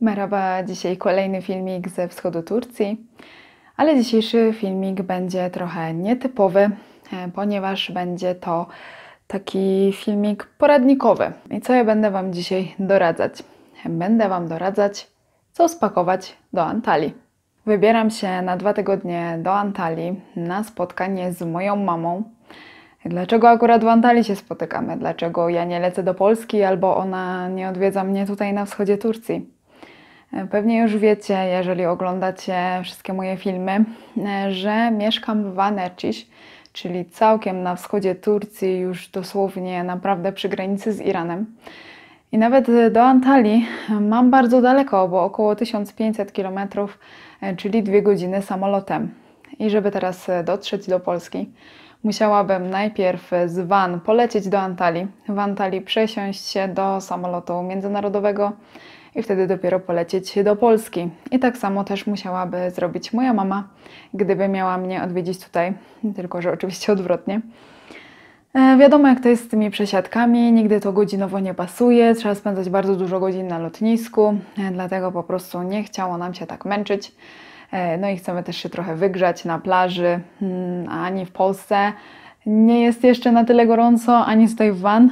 Merhaba, dzisiaj kolejny filmik ze wschodu Turcji, ale dzisiejszy filmik będzie trochę nietypowy, ponieważ będzie to taki filmik poradnikowy. I co ja będę Wam dzisiaj doradzać? Będę Wam doradzać, co spakować do Antalii. Wybieram się na 2 tygodnie do Antalii na spotkanie z moją mamą. Dlaczego akurat w Antalii się spotykamy? Dlaczego ja nie lecę do Polski albo ona nie odwiedza mnie tutaj na wschodzie Turcji? Pewnie już wiecie, jeżeli oglądacie wszystkie moje filmy, że mieszkam w Anercisz, czyli całkiem na wschodzie Turcji, już dosłownie naprawdę przy granicy z Iranem. I nawet do Antalii mam bardzo daleko, bo około 1500 km, czyli 2 godziny samolotem. I żeby teraz dotrzeć do Polski, musiałabym najpierw z Van polecieć do Antalii, w Antalii przesiąść się do samolotu międzynarodowego i wtedy dopiero polecieć do Polski. I tak samo też musiałaby zrobić moja mama, gdyby miała mnie odwiedzić tutaj, tylko że oczywiście odwrotnie. Wiadomo, jak to jest z tymi przesiadkami, nigdy to godzinowo nie pasuje, trzeba spędzać bardzo dużo godzin na lotnisku, dlatego po prostu nie chciało nam się tak męczyć. No i chcemy też się trochę wygrzać na plaży, a ani w Polsce nie jest jeszcze na tyle gorąco, ani tutaj w Van,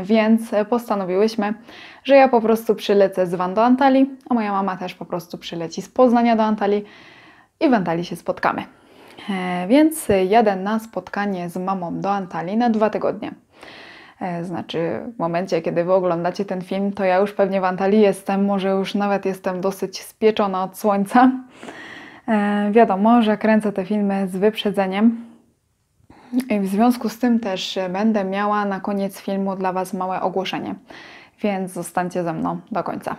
więc postanowiłyśmy, że ja po prostu przylecę z Van do Antalii, a moja mama też po prostu przyleci z Poznania do Antalii i w Antalii się spotkamy. Więc jadę na spotkanie z mamą do Antalii na 2 tygodnie. Znaczy w momencie, kiedy Wy oglądacie ten film, to ja już pewnie w Antalii jestem, może już nawet jestem dosyć spieczona od słońca. Wiadomo, że kręcę te filmy z wyprzedzeniem i w związku z tym też będę miała na koniec filmu dla Was małe ogłoszenie, więc zostańcie ze mną do końca.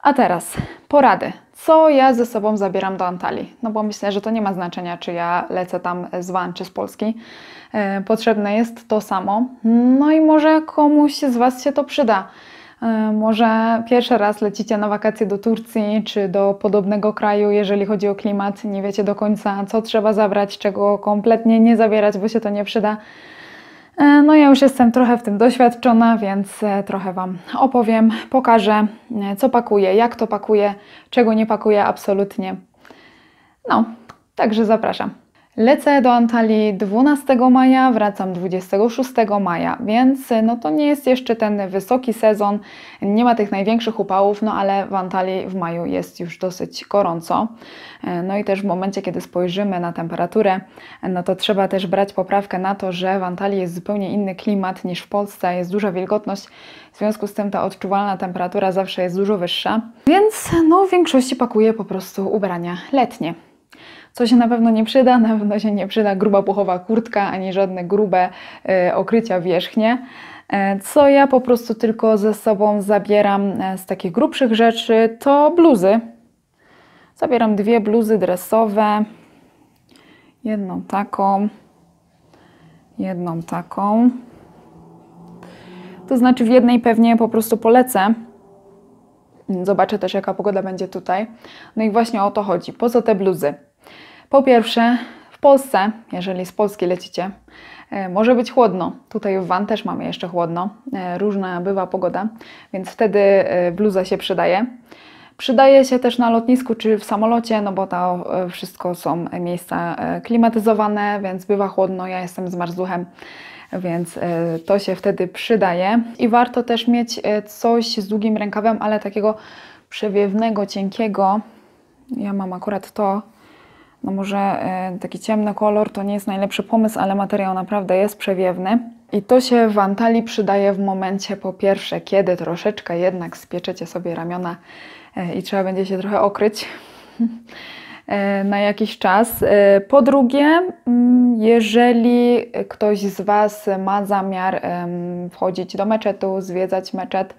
A teraz porady. Co ja ze sobą zabieram do Antalii? No bo myślę, że to nie ma znaczenia, czy ja lecę tam z Van, czy z Polski. Potrzebne jest to samo. No i może komuś z Was się to przyda. Może pierwszy raz lecicie na wakacje do Turcji, czy do podobnego kraju, jeżeli chodzi o klimat. Nie wiecie do końca, co trzeba zabrać, czego kompletnie nie zabierać, bo się to nie przyda. No ja już jestem trochę w tym doświadczona, więc trochę Wam opowiem, pokażę, co pakuję, jak to pakuję, czego nie pakuję absolutnie. No, także zapraszam. Lecę do Antalii 12 maja, wracam 26 maja, więc no to nie jest jeszcze ten wysoki sezon, nie ma tych największych upałów, no ale w Antalii w maju jest już dosyć gorąco. No i też w momencie, kiedy spojrzymy na temperaturę, no to trzeba też brać poprawkę na to, że w Antalii jest zupełnie inny klimat niż w Polsce, jest duża wilgotność, w związku z tym ta odczuwalna temperatura zawsze jest dużo wyższa, więc no w większości pakuję po prostu ubrania letnie. Co się na pewno nie przyda? Na pewno się nie przyda gruba puchowa kurtka, ani żadne grube okrycia wierzchnie. Co ja po prostu tylko ze sobą zabieram z takich grubszych rzeczy, to bluzy. Zabieram 2 bluzy dresowe, jedną taką. To znaczy w jednej pewnie po prostu polecę. Zobaczę też, jaka pogoda będzie tutaj. No i właśnie o to chodzi. Po co te bluzy? Po pierwsze, w Polsce, jeżeli z Polski lecicie, może być chłodno. Tutaj w Van też mamy jeszcze chłodno. Różna bywa pogoda, więc wtedy bluza się przydaje. Przydaje się też na lotnisku czy w samolocie, no bo to wszystko są miejsca klimatyzowane, więc bywa chłodno. Ja jestem zmarzluchem, więc to się wtedy przydaje. I warto też mieć coś z długim rękawem, ale takiego przewiewnego, cienkiego. Ja mam akurat to. No może taki ciemny kolor to nie jest najlepszy pomysł, ale materiał naprawdę jest przewiewny. I to się w Antalii przydaje w momencie po pierwsze, kiedy troszeczkę jednak spieczecie sobie ramiona i trzeba będzie się trochę okryć na jakiś czas. Po drugie, jeżeli ktoś z Was ma zamiar wchodzić do meczetu, zwiedzać meczet,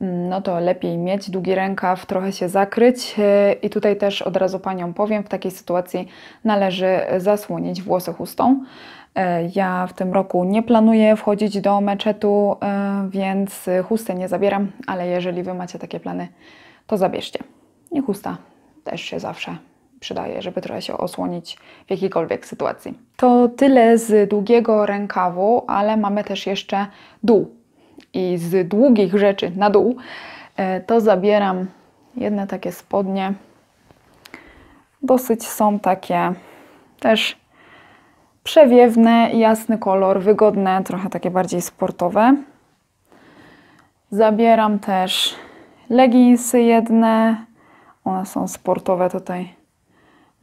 no to lepiej mieć długi rękaw, trochę się zakryć i tutaj też od razu Paniom powiem, w takiej sytuacji należy zasłonić włosy chustą. Ja w tym roku nie planuję wchodzić do meczetu, więc chusty nie zabieram, ale jeżeli Wy macie takie plany, to zabierzcie. I chusta też się zawsze przydaje, żeby trochę się osłonić w jakiejkolwiek sytuacji. To tyle z długiego rękawu, ale mamy też jeszcze dół. I z długich rzeczy na dół to zabieram jedne takie spodnie. Dosyć są takie też przewiewne, jasny kolor, wygodne, trochę takie bardziej sportowe. Zabieram też leginsy jedne. One są sportowe, tutaj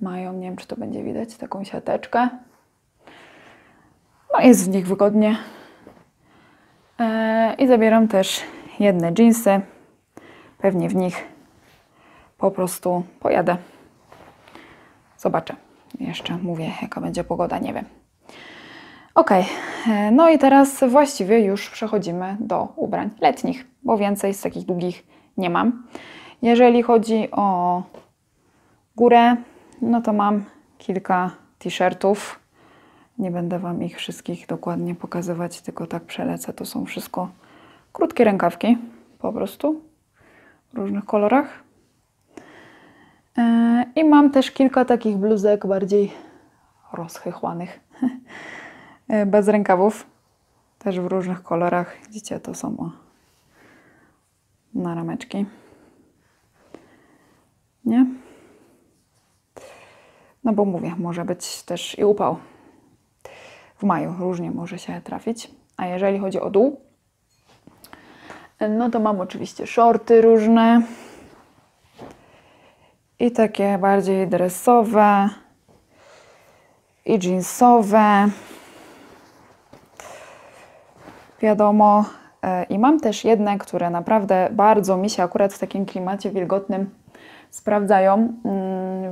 mają, nie wiem czy to będzie widać, taką siateczkę. No jest w nich wygodnie. I zabieram też jedne dżinsy. Pewnie w nich po prostu pojadę. Zobaczę. Jeszcze mówię, jaka będzie pogoda, nie wiem. Ok, no i teraz właściwie już przechodzimy do ubrań letnich, bo więcej z takich długich nie mam. Jeżeli chodzi o górę, no to mam kilka t-shirtów. Nie będę Wam ich wszystkich dokładnie pokazywać, tylko tak przelecę. To są wszystko krótkie rękawki, po prostu, w różnych kolorach. I mam też kilka takich bluzek bardziej rozchychłanych, bez rękawów, też w różnych kolorach. Widzicie, to są na rameczki. Nie? No bo mówię, może być też i upał. W maju różnie może się trafić. A jeżeli chodzi o dół, no to mam oczywiście shorty różne. I takie bardziej dresowe. I jeansowe. Wiadomo. I mam też jedne, które naprawdę bardzo mi się akurat w takim klimacie wilgotnym sprawdzają.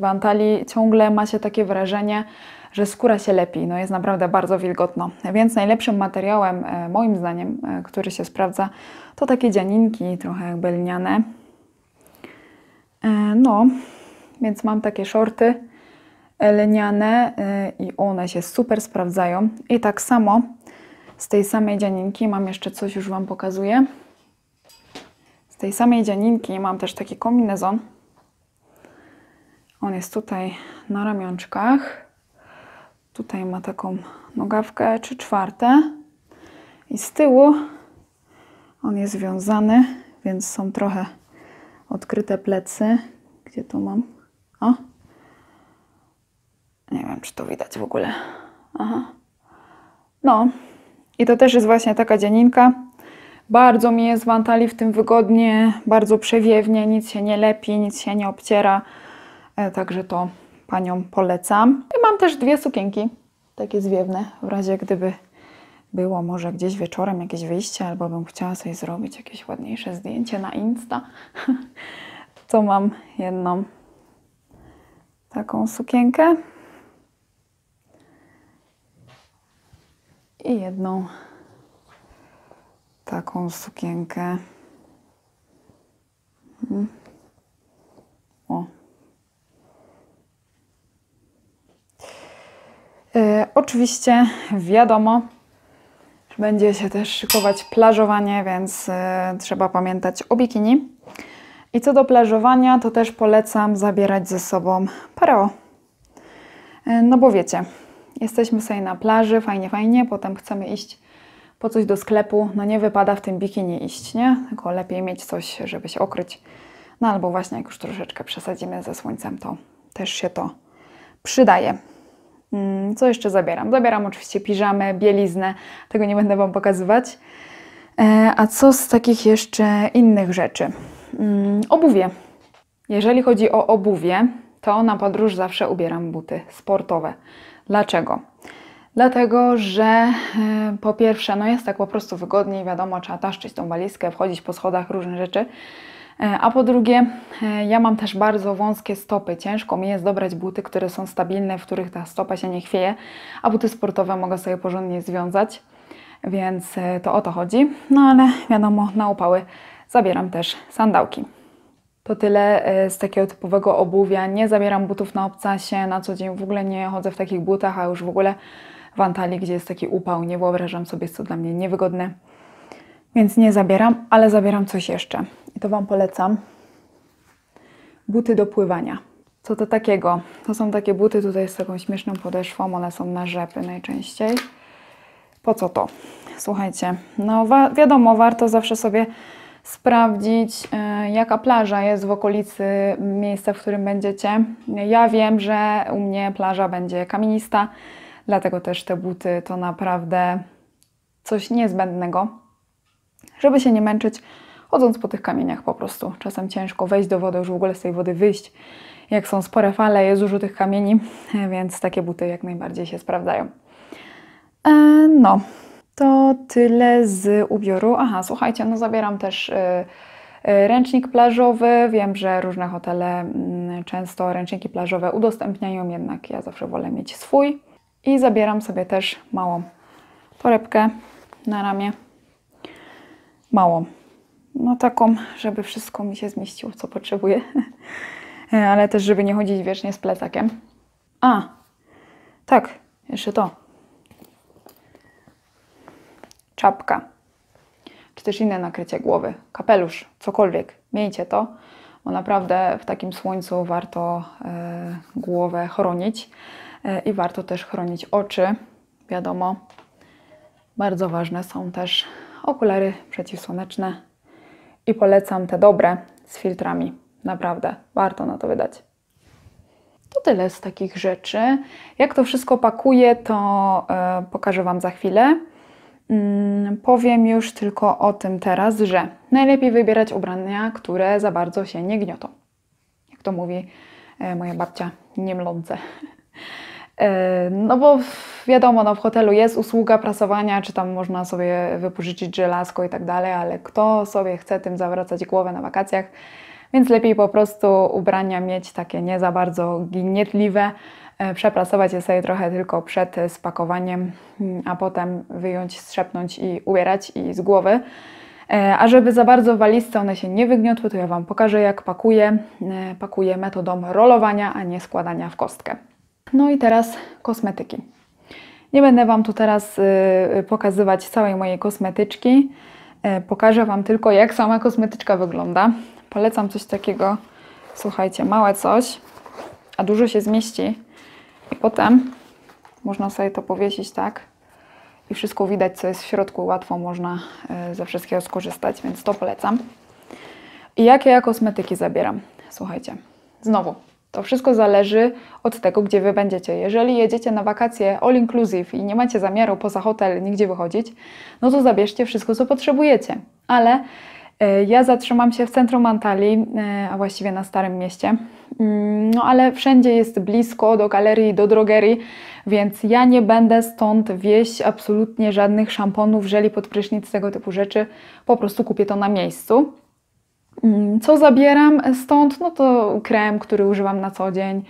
W Antalii ciągle ma się takie wrażenie, że skóra się lepi. No jest naprawdę bardzo wilgotno. Więc najlepszym materiałem, moim zdaniem, który się sprawdza, to takie dzianinki, trochę jakby lniane. No, więc mam takie shorty lniane i one się super sprawdzają. I tak samo z tej samej dzianinki mam jeszcze coś, już Wam pokazuję. Z tej samej dzianinki mam też taki kombinezon. On jest tutaj na ramionczkach. Tutaj ma taką nogawkę 3/4. I z tyłu on jest związany, więc są trochę odkryte plecy. Gdzie to mam? O! Nie wiem, czy to widać w ogóle. Aha. No. I to też jest właśnie taka dzianinka. Bardzo mi jest w Antalii w tym wygodnie, bardzo przewiewnie, nic się nie lepi, nic się nie obciera. Także to Paniom polecam. I mam też dwie sukienki, takie zwiewne, w razie gdyby było może gdzieś wieczorem jakieś wyjście, albo bym chciała sobie zrobić jakieś ładniejsze zdjęcie na Insta. To mam jedną taką sukienkę i jedną taką sukienkę. O. Oczywiście wiadomo, że będzie się też szykować plażowanie, więc trzeba pamiętać o bikini. I co do plażowania, to też polecam zabierać ze sobą pareo. No bo wiecie, jesteśmy sobie na plaży, fajnie, fajnie, potem chcemy iść po coś do sklepu, no nie wypada w tym bikini iść, nie? Tylko lepiej mieć coś, żeby się okryć. No albo właśnie jak już troszeczkę przesadzimy ze słońcem, to też się to przydaje. Co jeszcze zabieram? Zabieram oczywiście piżamę, bieliznę, tego nie będę Wam pokazywać. A co z takich jeszcze innych rzeczy? Obuwie. Jeżeli chodzi o obuwie, to na podróż zawsze ubieram buty sportowe. Dlaczego? Dlatego, że po pierwsze, no jest tak po prostu wygodniej, wiadomo, trzeba taszczyć tą walizkę, wchodzić po schodach, różne rzeczy. A po drugie, ja mam też bardzo wąskie stopy. Ciężko mi jest dobrać buty, które są stabilne, w których ta stopa się nie chwieje, a buty sportowe mogę sobie porządnie związać, więc to o to chodzi. No ale wiadomo, na upały zabieram też sandałki. To tyle z takiego typowego obuwia. Nie zabieram butów na obcasie, na co dzień w ogóle nie chodzę w takich butach, a już w ogóle w Antalii, gdzie jest taki upał, nie wyobrażam sobie, jest to dla mnie niewygodne. Więc nie zabieram, ale zabieram coś jeszcze. I to Wam polecam. Buty do pływania. Co to takiego? To są takie buty tutaj z taką śmieszną podeszwą. One są na rzepy najczęściej. Po co to? Słuchajcie, no wiadomo, warto zawsze sobie sprawdzić, jaka plaża jest w okolicy miejsca, w którym będziecie. Ja wiem, że u mnie plaża będzie kamienista, dlatego też te buty to naprawdę coś niezbędnego, żeby się nie męczyć chodząc po tych kamieniach po prostu. Czasem ciężko wejść do wody, już w ogóle z tej wody wyjść. Jak są spore fale, jest dużo tych kamieni, więc takie buty jak najbardziej się sprawdzają. No, to tyle z ubioru. Aha, słuchajcie, no zabieram też ręcznik plażowy. Wiem, że różne hotele często ręczniki plażowe udostępniają, jednak ja zawsze wolę mieć swój. I zabieram sobie też małą torebkę na ramię. Małą. No taką, żeby wszystko mi się zmieściło, co potrzebuję. Ale też, żeby nie chodzić wiecznie z plecakiem. A, tak, jeszcze to. Czapka. Czy też inne nakrycie głowy. Kapelusz, cokolwiek. Miejcie to, bo naprawdę w takim słońcu warto głowę chronić. I warto też chronić oczy. Wiadomo, bardzo ważne są też okulary przeciwsłoneczne. I polecam te dobre z filtrami. Naprawdę, warto na to wydać. To tyle z takich rzeczy. Jak to wszystko pakuję, to pokażę Wam za chwilę. Powiem już tylko o tym teraz, że najlepiej wybierać ubrania, które za bardzo się nie gniotą. Jak to mówi moja babcia, nie mlące. No bo wiadomo, no w hotelu jest usługa prasowania, czy tam można sobie wypożyczyć żelazko i tak dalej, ale kto sobie chce tym zawracać głowę na wakacjach, więc lepiej po prostu ubrania mieć takie nie za bardzo gnietliwe, przeprasować je sobie trochę tylko przed spakowaniem, a potem wyjąć, strzepnąć i ubierać i z głowy. A żeby za bardzo w walizce one się nie wygniotły, to ja Wam pokażę, jak pakuję. Pakuję metodą rolowania, a nie składania w kostkę. No i teraz kosmetyki. Nie będę Wam tu teraz pokazywać całej mojej kosmetyczki. Pokażę Wam tylko, jak sama kosmetyczka wygląda. Polecam coś takiego, słuchajcie, małe coś, a dużo się zmieści. I potem można sobie to powiesić tak i wszystko widać, co jest w środku. Łatwo można ze wszystkiego skorzystać, więc to polecam. I jakie ja kosmetyki zabieram? Słuchajcie, znowu, to wszystko zależy od tego, gdzie Wy będziecie. Jeżeli jedziecie na wakacje all inclusive i nie macie zamiaru poza hotel nigdzie wychodzić, no to zabierzcie wszystko, co potrzebujecie. Ale ja zatrzymam się w centrum Antalii, a właściwie na Starym Mieście. No ale wszędzie jest blisko do galerii, do drogerii, więc ja nie będę stąd wieść absolutnie żadnych szamponów, żeli pod prysznic, tego typu rzeczy. Po prostu kupię to na miejscu. Co zabieram stąd? No to krem, który używam na co dzień,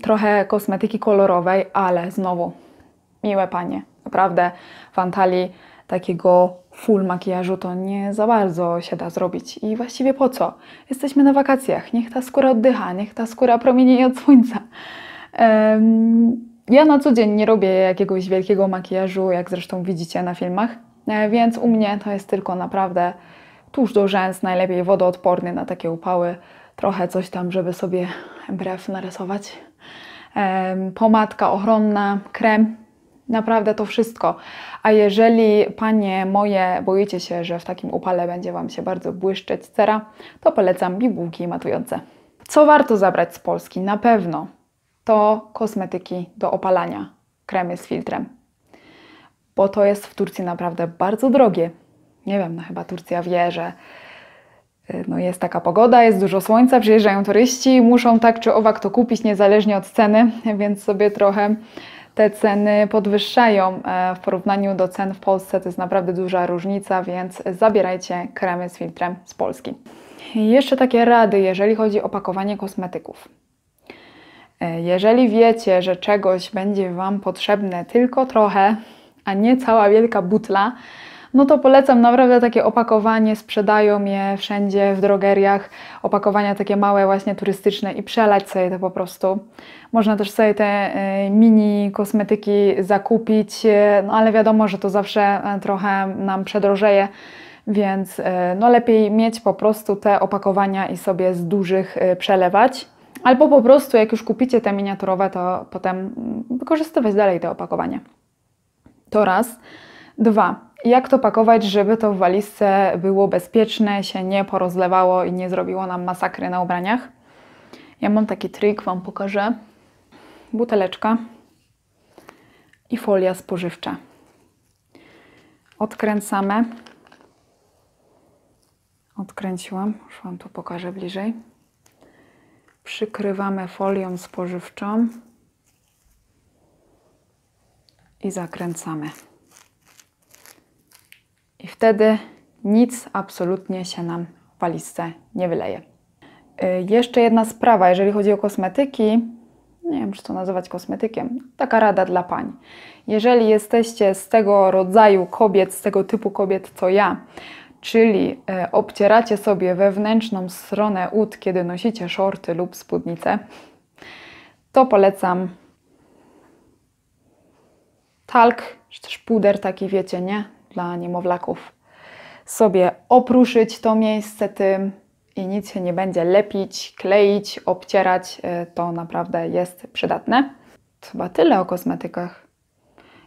trochę kosmetyki kolorowej, ale znowu, miłe panie, naprawdę w Antalii takiego full makijażu to nie za bardzo się da zrobić. I właściwie po co? Jesteśmy na wakacjach, niech ta skóra oddycha, niech ta skóra promienieje od słońca. Ja na co dzień nie robię jakiegoś wielkiego makijażu, jak zresztą widzicie na filmach, więc u mnie to jest tylko naprawdę tusz do rzęs, najlepiej wodoodporny na takie upały, trochę coś tam, żeby sobie brew narysować, pomadka ochronna, krem, naprawdę to wszystko. A jeżeli panie moje boicie się, że w takim upale będzie Wam się bardzo błyszczeć cera, to polecam bibułki matujące. Co warto zabrać z Polski? Na pewno to kosmetyki do opalania, kremy z filtrem, bo to jest w Turcji naprawdę bardzo drogie. Nie wiem, no chyba Turcja wie, że no jest taka pogoda, jest dużo słońca, przyjeżdżają turyści, muszą tak czy owak to kupić niezależnie od ceny, więc sobie trochę te ceny podwyższają w porównaniu do cen w Polsce. To jest naprawdę duża różnica, więc zabierajcie kremy z filtrem z Polski. I jeszcze takie rady, jeżeli chodzi o pakowanie kosmetyków. Jeżeli wiecie, że czegoś będzie Wam potrzebne tylko trochę, a nie cała wielka butla, no to polecam naprawdę takie opakowanie, sprzedają je wszędzie w drogeriach, opakowania takie małe właśnie turystyczne i przelać sobie to po prostu. Można też sobie te mini kosmetyki zakupić, no ale wiadomo, że to zawsze trochę nam przedrożeje, więc no lepiej mieć po prostu te opakowania i sobie z dużych przelewać. Albo po prostu jak już kupicie te miniaturowe, to potem wykorzystywać dalej te opakowania. To raz. Dwa. Jak to pakować, żeby to w walizce było bezpieczne, się nie porozlewało i nie zrobiło nam masakry na ubraniach? Ja mam taki trik, Wam pokażę. Buteleczka i folia spożywcza. Odkręcamy. Odkręciłam, już Wam tu pokażę bliżej. Przykrywamy folią spożywczą i zakręcamy. I wtedy nic absolutnie się nam w walizce nie wyleje. Jeszcze jedna sprawa, jeżeli chodzi o kosmetyki, nie wiem, czy to nazywać kosmetykiem, taka rada dla pań. Jeżeli jesteście z tego rodzaju kobiet, z tego typu kobiet co ja, czyli obcieracie sobie wewnętrzną stronę ud, kiedy nosicie shorty lub spódnice, to polecam talk, czy też puder taki, wiecie, nie? Dla niemowlaków. Sobie opruszyć to miejsce tym i nic się nie będzie lepić, kleić, obcierać. To naprawdę jest przydatne. To chyba tyle o kosmetykach.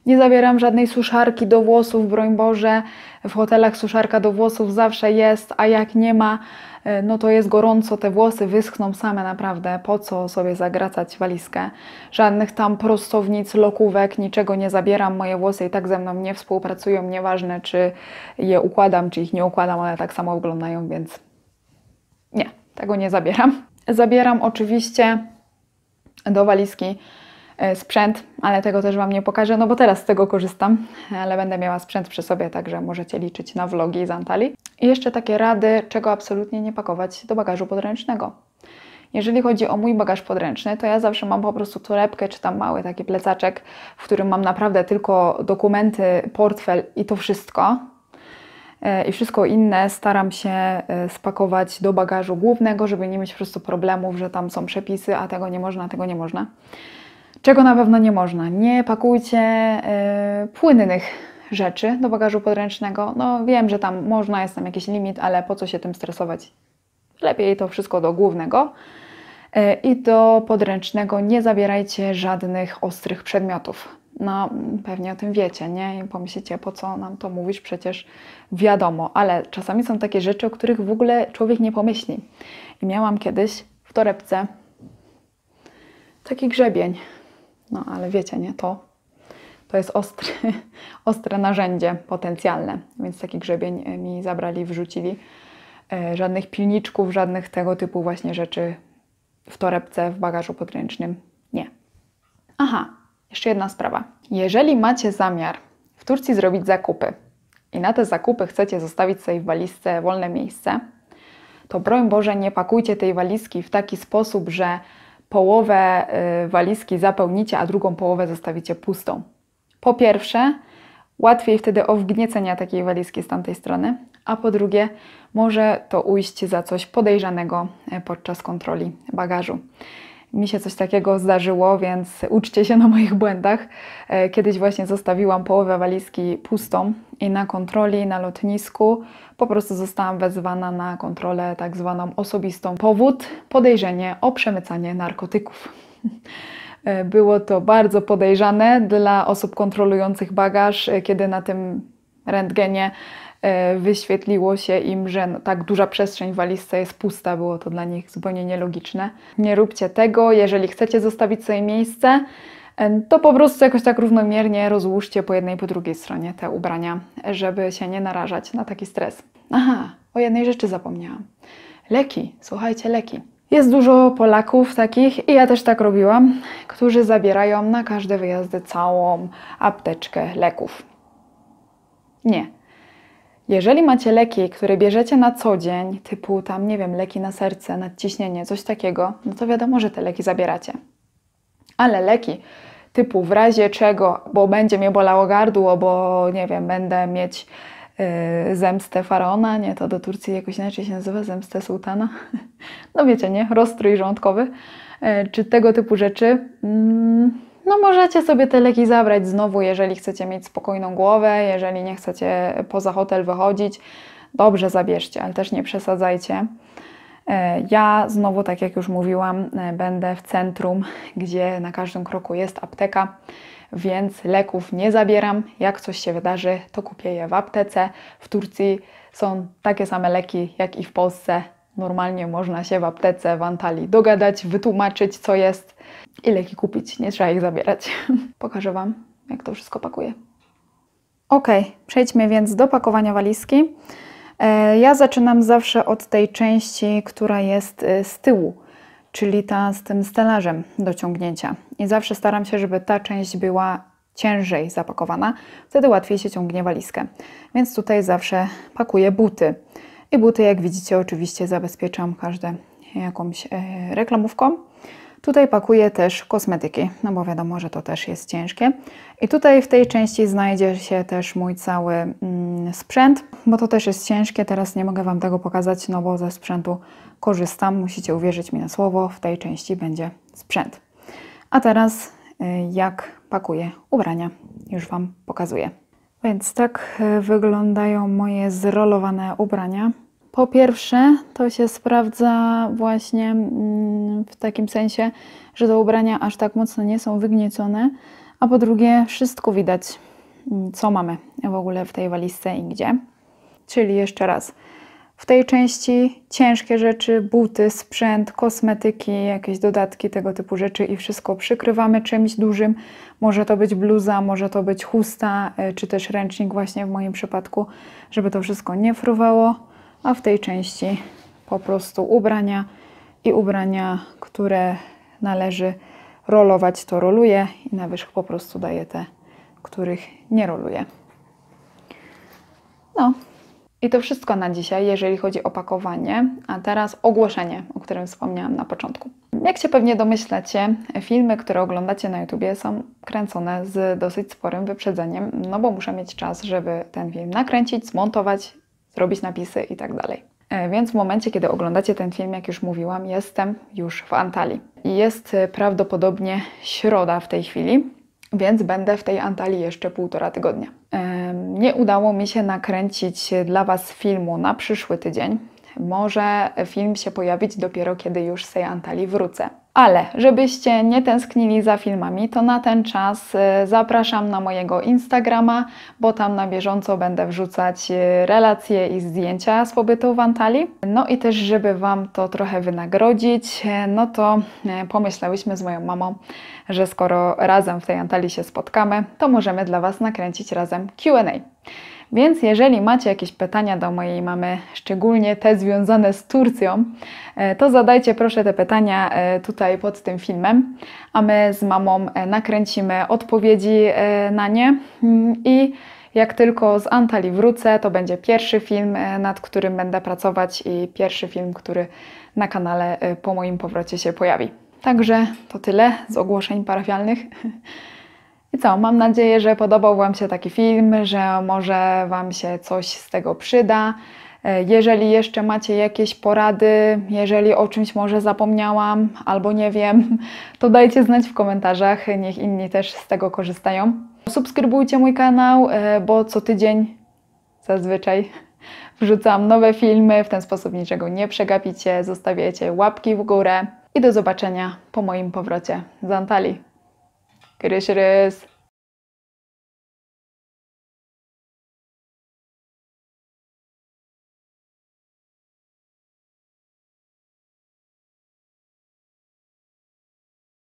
Nie zabieram żadnej suszarki do włosów, broń Boże. W hotelach suszarka do włosów zawsze jest, a jak nie ma, no to jest gorąco, te włosy wyschną same naprawdę. Po co sobie zagracać walizkę? Żadnych tam prostownic, lokówek, niczego nie zabieram. Moje włosy i tak ze mną nie współpracują. Nieważne, czy je układam, czy ich nie układam, one tak samo wyglądają, więc nie, tego nie zabieram. Zabieram oczywiście do walizki sprzęt, ale tego też Wam nie pokażę, no bo teraz z tego korzystam, ale będę miała sprzęt przy sobie, także możecie liczyć na vlogi z Antalii. I jeszcze takie rady, czego absolutnie nie pakować do bagażu podręcznego. Jeżeli chodzi o mój bagaż podręczny, to ja zawsze mam po prostu torebkę, czy tam mały taki plecaczek, w którym mam naprawdę tylko dokumenty, portfel i to wszystko. I wszystko inne staram się spakować do bagażu głównego, żeby nie mieć po prostu problemów, że tam są przepisy, a tego nie można, tego nie można. Czego na pewno nie można? Nie pakujcie płynnych rzeczy do bagażu podręcznego. No wiem, że tam można, jest tam jakiś limit, ale po co się tym stresować? Lepiej to wszystko do głównego. I do podręcznego nie zabierajcie żadnych ostrych przedmiotów. No pewnie o tym wiecie, nie? I pomyślicie, po co nam to mówisz? Przecież wiadomo, ale czasami są takie rzeczy, o których w ogóle człowiek nie pomyśli. I miałam kiedyś w torebce taki grzebień. No, ale wiecie, nie? To jest ostre narzędzie potencjalne, więc taki grzebień mi zabrali, wrzucili. Żadnych pilniczków, żadnych tego typu właśnie rzeczy w torebce, w bagażu podręcznym nie. Aha, jeszcze jedna sprawa. Jeżeli macie zamiar w Turcji zrobić zakupy i na te zakupy chcecie zostawić sobie w walizce wolne miejsce, to broń Boże nie pakujcie tej walizki w taki sposób, że połowę walizki zapełnicie, a drugą połowę zostawicie pustą. Po pierwsze, łatwiej wtedy o wgniecenie takiej walizki z tamtej strony, a po drugie, może to ujść za coś podejrzanego podczas kontroli bagażu. Mi się coś takiego zdarzyło, więc uczcie się na moich błędach. Kiedyś właśnie zostawiłam połowę walizki pustą i na kontroli na lotnisku po prostu zostałam wezwana na kontrolę tak zwaną osobistą. Powód: podejrzenie o przemycanie narkotyków. Było to bardzo podejrzane dla osób kontrolujących bagaż, kiedy na tym rentgenie wyświetliło się im, że tak duża przestrzeń w walizce jest pusta. Było to dla nich zupełnie nielogiczne. Nie róbcie tego. Jeżeli chcecie zostawić sobie miejsce, to po prostu jakoś tak równomiernie rozłóżcie po jednej i po drugiej stronie te ubrania, żeby się nie narażać na taki stres. Aha, o jednej rzeczy zapomniałam. Leki. Słuchajcie, leki. Jest dużo Polaków takich, i ja też tak robiłam, którzy zabierają na każde wyjazdy całą apteczkę leków. Nie. Jeżeli macie leki, które bierzecie na co dzień, typu tam, nie wiem, leki na serce, nadciśnienie, coś takiego, no to wiadomo, że te leki zabieracie. Ale leki typu w razie czego, bo będzie mnie bolało gardło, bo nie wiem, będę mieć zemstę faraona, nie, to do Turcji jakoś inaczej się nazywa, zemstę sułtana. No wiecie, nie, rozstrój żołądkowy, czy tego typu rzeczy. No możecie sobie te leki zabrać znowu, jeżeli chcecie mieć spokojną głowę, jeżeli nie chcecie poza hotel wychodzić, dobrze zabierzcie, ale też nie przesadzajcie. Ja znowu, tak jak już mówiłam, będę w centrum, gdzie na każdym kroku jest apteka, więc leków nie zabieram. Jak coś się wydarzy, to kupię je w aptece. W Turcji są takie same leki jak i w Polsce. Normalnie można się w aptece w Antalii dogadać, wytłumaczyć co jest i leki kupić. Nie trzeba ich zabierać. Pokażę Wam, jak to wszystko pakuję. Ok, przejdźmy więc do pakowania walizki. Ja zaczynam zawsze od tej części, która jest z tyłu, czyli ta z tym stelażem do ciągnięcia. I zawsze staram się, żeby ta część była ciężej zapakowana, wtedy łatwiej się ciągnie walizkę. Więc tutaj zawsze pakuję buty. I buty, jak widzicie, oczywiście zabezpieczam każde jakąś reklamówką. Tutaj pakuję też kosmetyki, no bo wiadomo, że to też jest ciężkie. I tutaj w tej części znajdzie się też mój cały sprzęt, bo to też jest ciężkie. Teraz nie mogę Wam tego pokazać, no bo ze sprzętu korzystam. Musicie uwierzyć mi na słowo, w tej części będzie sprzęt. A teraz jak pakuję ubrania, już Wam pokazuję. Więc tak wyglądają moje zrolowane ubrania. Po pierwsze, to się sprawdza właśnie w takim sensie, że te ubrania aż tak mocno nie są wygniecone, a po drugie wszystko widać, co mamy w ogóle w tej walizce i gdzie. Czyli jeszcze raz, w tej części ciężkie rzeczy, buty, sprzęt, kosmetyki, jakieś dodatki, tego typu rzeczy i wszystko przykrywamy czymś dużym. Może to być bluza, może to być chusta, czy też ręcznik właśnie w moim przypadku, żeby to wszystko nie fruwało. A w tej części po prostu ubrania i ubrania, które należy rolować, to roluję i na wierzch po prostu daję te, których nie roluję. No i to wszystko na dzisiaj, jeżeli chodzi o pakowanie, a teraz ogłoszenie, o którym wspomniałam na początku. Jak się pewnie domyślacie, filmy, które oglądacie na YouTubie są kręcone z dosyć sporym wyprzedzeniem, no bo muszę mieć czas, żeby ten film nakręcić, zmontować, zrobić napisy i tak dalej. Więc w momencie, kiedy oglądacie ten film, jak już mówiłam, jestem już w Antalii. I jest prawdopodobnie środa w tej chwili, więc będę w tej Antalii jeszcze 1,5 tygodnia. Nie udało mi się nakręcić dla Was filmu na przyszły tydzień. Może film się pojawić dopiero, kiedy już z tej Antalii wrócę. Ale żebyście nie tęsknili za filmami, to na ten czas zapraszam na mojego Instagrama, bo tam na bieżąco będę wrzucać relacje i zdjęcia z pobytu w Antalii. No i też, żeby Wam to trochę wynagrodzić, no to pomyślałyśmy z moją mamą, że skoro razem w tej Antalii się spotkamy, to możemy dla Was nakręcić razem Q&A. Więc jeżeli macie jakieś pytania do mojej mamy, szczególnie te związane z Turcją, to zadajcie proszę te pytania tutaj pod tym filmem, a my z mamą nakręcimy odpowiedzi na nie i jak tylko z Antalii wrócę, to będzie pierwszy film, nad którym będę pracować i pierwszy film, który na kanale po moim powrocie się pojawi. Także to tyle z ogłoszeń parafialnych. I co, mam nadzieję, że podobał Wam się taki film, że może Wam się coś z tego przyda. Jeżeli jeszcze macie jakieś porady, jeżeli o czymś może zapomniałam albo nie wiem, to dajcie znać w komentarzach, niech inni też z tego korzystają. Subskrybujcie mój kanał, bo co tydzień zazwyczaj wrzucam nowe filmy, w ten sposób niczego nie przegapicie, zostawiacie łapki w górę i do zobaczenia po moim powrocie z Antalii. Görüşürüz.